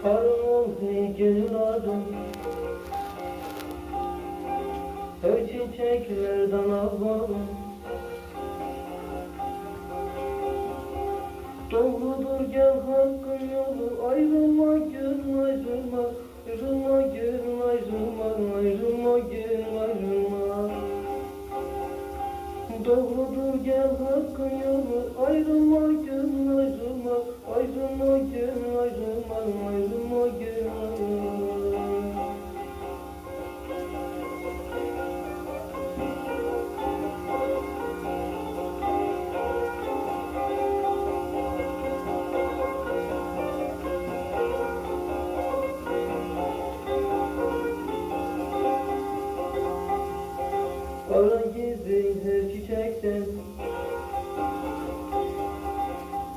Harun güllerim, her çiçeklerden ağlarım. Doğrudur gel hakkın yolu, ayrılma gül ayrılma, ayrılma gül ayrılma, ayrılma gül ayrılma. Doğrudur gel hakkın yolu, ayrılma gül ayrılma, ayrılma gül ayrılma, ayrılma gül ayrılma. Ara gizli her çiçekten,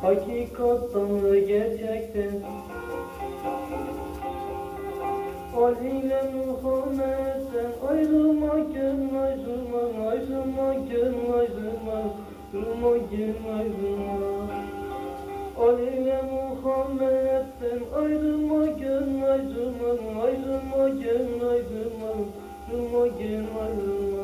hakikattan ve gerçekten. Ali ile Muhammed'den ayrılma gül ayrılma, ayrılma gül ayrılma, ayrılma gül ayrılma. Ali ile Muhammed'den ayrılma gül ayrılma, ayrılma gül ayrılma, ayrılma gül ayrılma.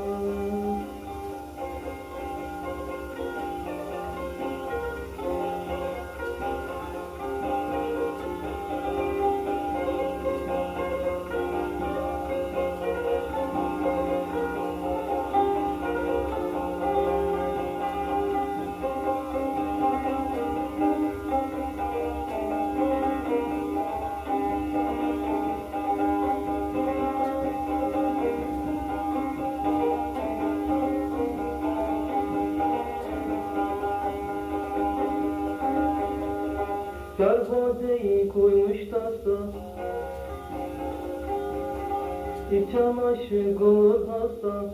Garbadeyi koymuş tasa, içen aşık olur hasta.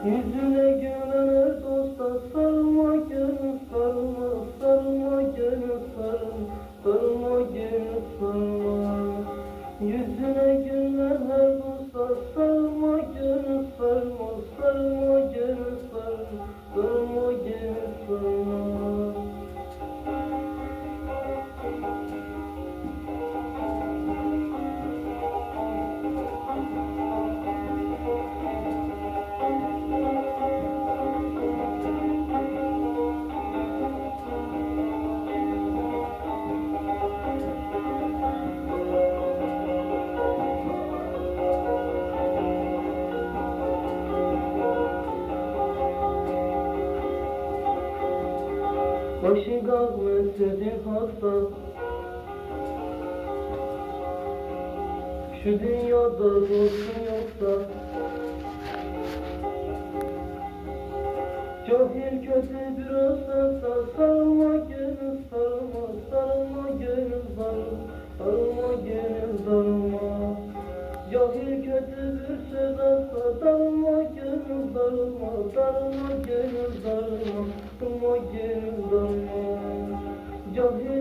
Yüzüne gülen her dosta, sarılma gönül sarılma, sarılma gönül sarılma, sarılma gönül sarılma. Yüzüne gülen her dosta, sarılma gönül sarılma, sarılma gönül sarılma, sarılma gönül sarılma. Başı gazmesedir hasta, şu dünyada dostum yoksa. Cahil kötü bir olsa, sarılma gönül sarılma, sarılma gönül sarılma, sarılma gönül sarılma. Cahil kötü bir söz olsa, darılma gönül darılma, darılma gönül darılma, darılma gönül darılma. Cahil